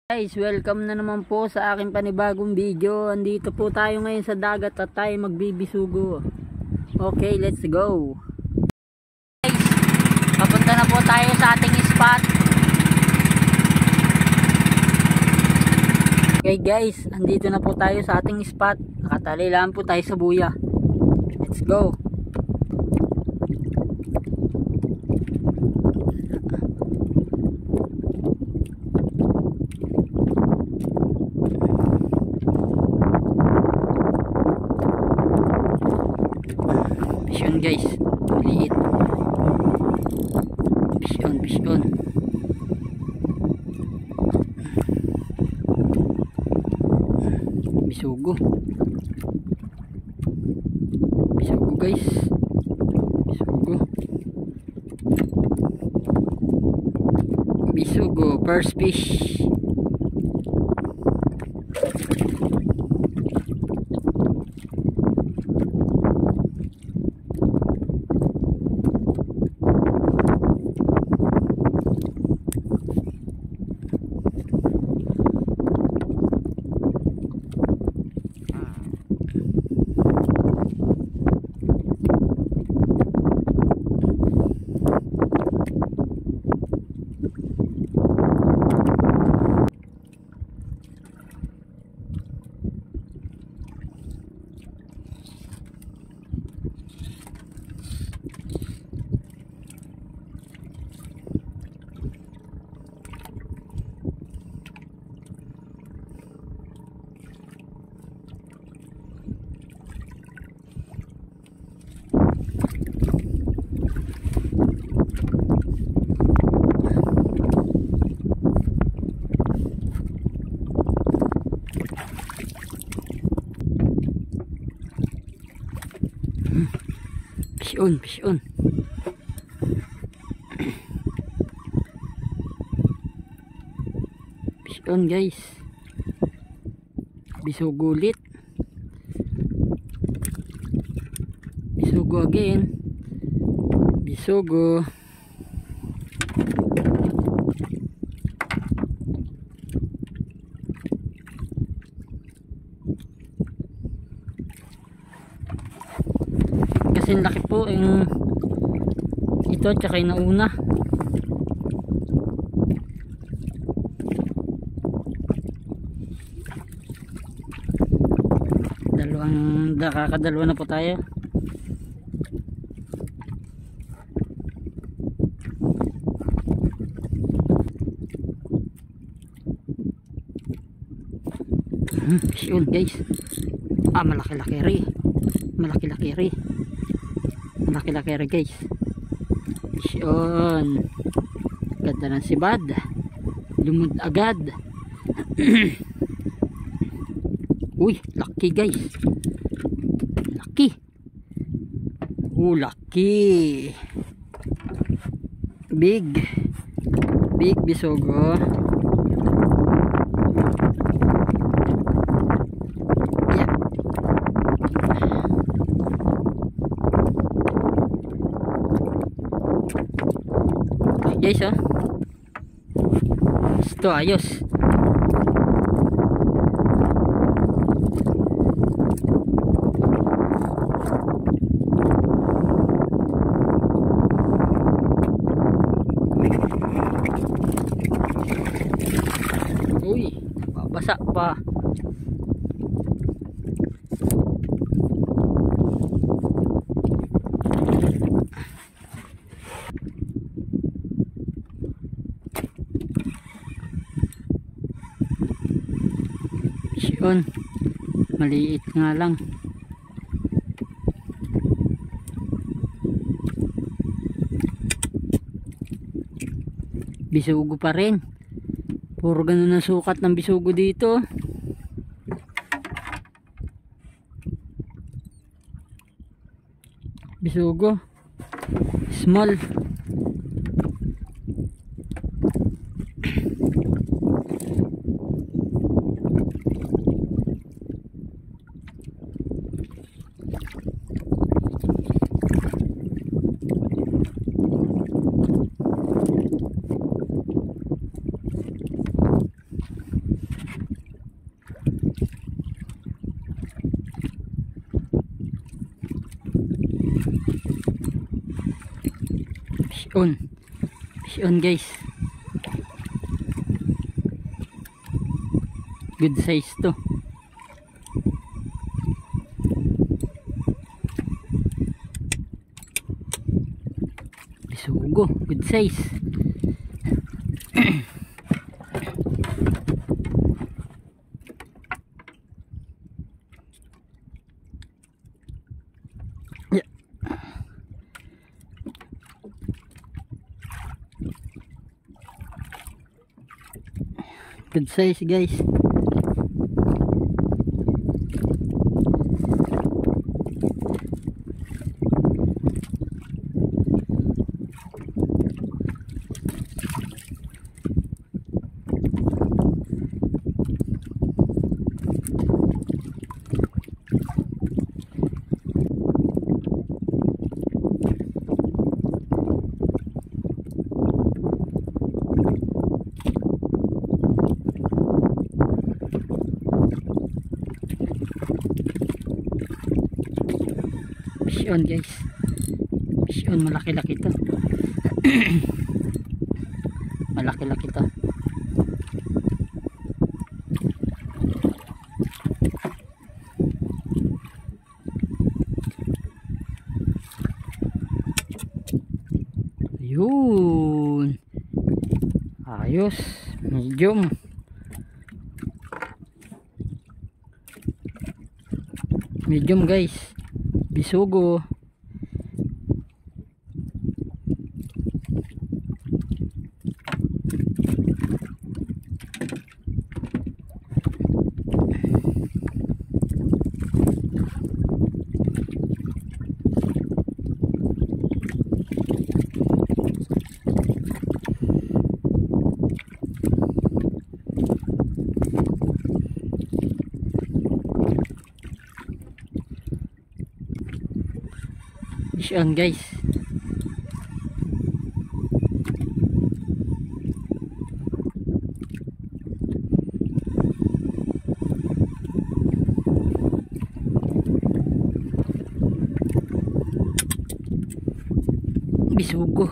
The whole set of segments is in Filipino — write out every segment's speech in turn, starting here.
Guys, welcome na naman po sa aking panibagong video. Andito po tayo ngayon sa dagat at tayo magbibisugo. Okay, let's go. Guys, papunta na po tayo sa ating spot. Okay guys, andito na po tayo sa ating spot. Nakatali lang po tayo sa buya. Let's go. Pisyon guys, maliit. Pisyon. Bisugo guys. Bisugo, first fish. Pisyon. Pisyon guys. Bisugo ulit. Bisugo again. Bisugo. Kasi laki po yung ito at saka yung nauna. Kakadalawa na po tayo. Yun guys. Malaki-laki rin guys. Yun. Ganda ng sibad. Lumod agad. Uy, laki guys. Laki. Big bisugo. Yeah. Okay guys, ito ayos. Uy, babasa pa. Pisyon, maliit nga lang. Bisugo pa rin. Puro ganun ang sukat ng bisugo dito. Bisugo small. Fish on guys. Good size to. Bisugo, good size. Good size guys. Fish on guys. Fish on, malaki-laki to. Malaki-laki to. Ayun. Ayos. Medium. Medium guys. Bisugo. Fish on guys. Bisugo.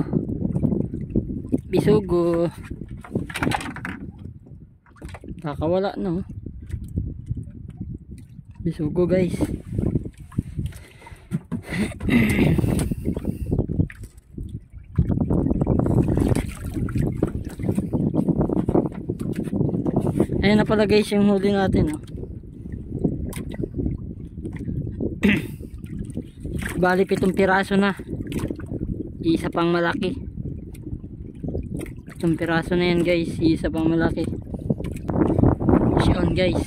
Bisugo. Kakawala no. Bisugo guys. Ayan na pala guys yung huli natin, oh. Bali 7 piraso na. Isa pang malaki. 7 piraso na yan guys. Isa pang malaki. Fish on guys.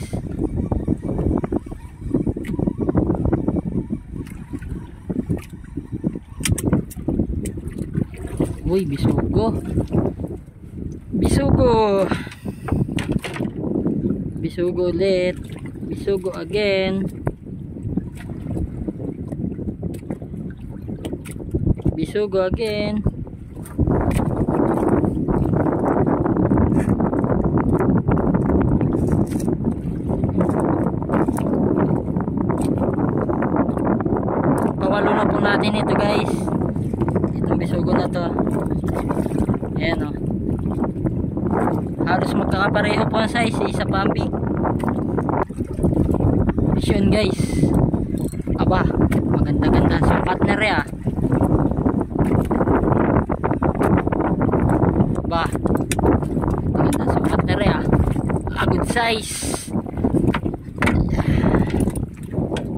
Uy, bisugo. Bisugo. Bisugo ulit. Bisugo again. Bisugo again. Pawalo na po natin ito guys. Itong bisugo na to. Ayan o. Halos magkakapareho po ang size. Isa pa ang big. Fish on guys. Aba, maganda-ganda. Sukat na rin ah. Aba, maganda. Sukat na rin ah. Good size.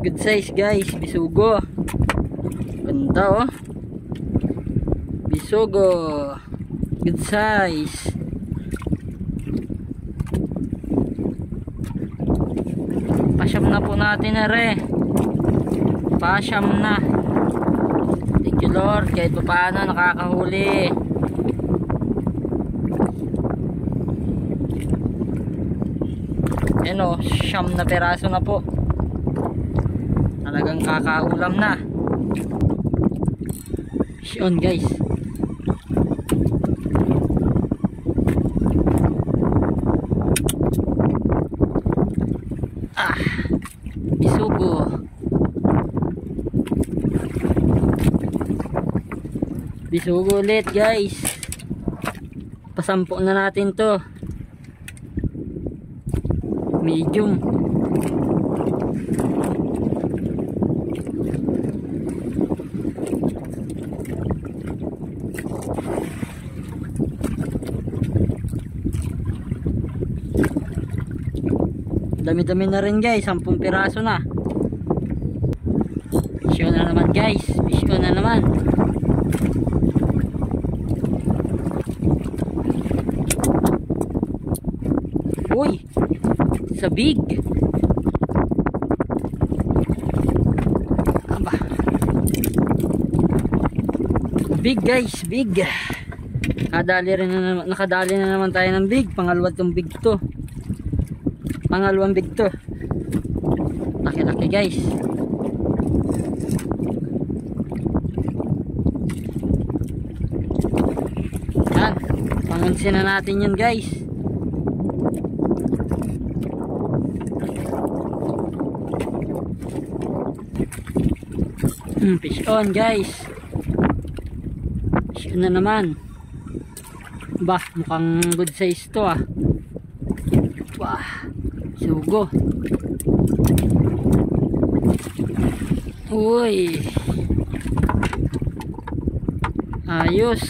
Good size guys. Bisugo. Ganda oh. Bisugo. Good size. Pasyam na po natin na re. Pasyam na. Thank you Lord. Kahit pa paano nakakahuli. Ayan o. 9 na peraso na po. Talagang kakaulam na. Fish on guys. Bisugo. Bisugo ulit guys. Pasampo na natin to. Medium. Dami-dami na rin guys, 10 piraso na. Bisyo na naman guys, bisyo na naman. Uy, sa big. Aba. Big guys, big. Nakadali na naman tayo ng big. Pangalawang big to. Pangalawang big to. Laki-laki guys. Yan. Pangunsin na natin yun guys. Fish on guys. Fish on na naman. Bah, mukhang good size to ah. Wah, sugo. Uy, ayos.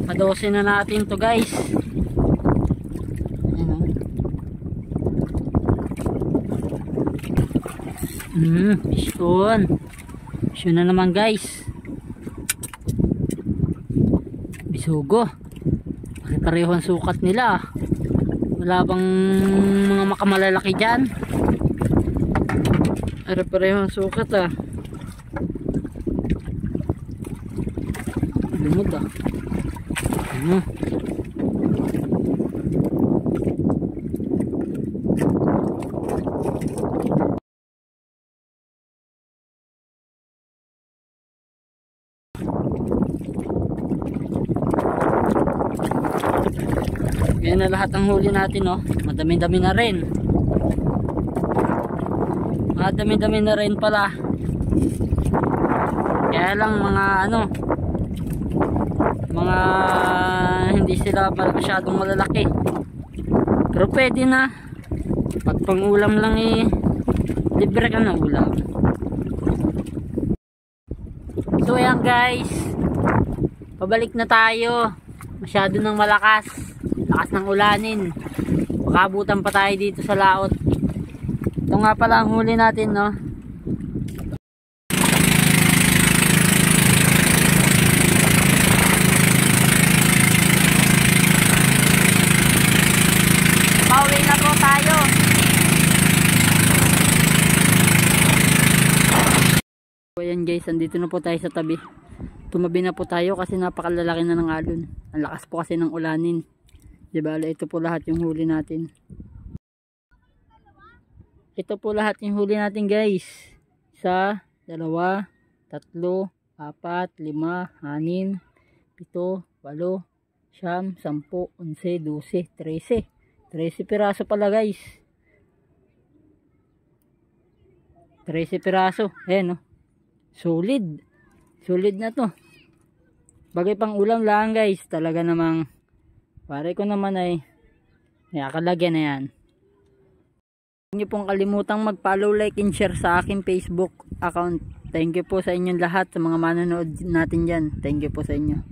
Padosin na natin to guys. Fish on. Fish na naman guys. Bisugo. Pareho ang sukat nila. Wala bang mga makamalalaki dyan? Pareho ang sukat ah. Lumod ah. Yan na lahat ang huli natin, no? Madami-dami na rin. Madami-dami na rin pala. Kaya lang mga ano, mga hindi sila masyadong malalaki. Pero pwede na. Pag pang-ulam lang eh, libre ka na ulam. So ayan guys, pabalik na tayo. Masyado nang malakas. Lakas ng ulanin. Makabutan pa tayo dito sa laot. Ito nga pala ang huli natin, no? Pauwi na po tayo. So ayan guys, andito na po tayo sa tabi. Tumabi na po tayo kasi napakalalaki na ng alon. Ang lakas po kasi ng ulanin. Diba, ito po lahat yung huli natin. Ito po lahat yung huli natin guys. 1, 2, 3, 4, 5, 6, 7, 8, 8, 9, 10, 11, 12, 13. 13 piraso pala guys. 13 piraso. Ayan, no? Solid. Solid na to. Bagay pang ulam lang guys. Talaga namang pare ko naman ay nakalagyan na yan. Huwag niyo pong kalimutang mag-follow, like, and share sa aking Facebook account. Thank you po sa inyong lahat, sa mga manonood natin dyan. Thank you po sa inyo.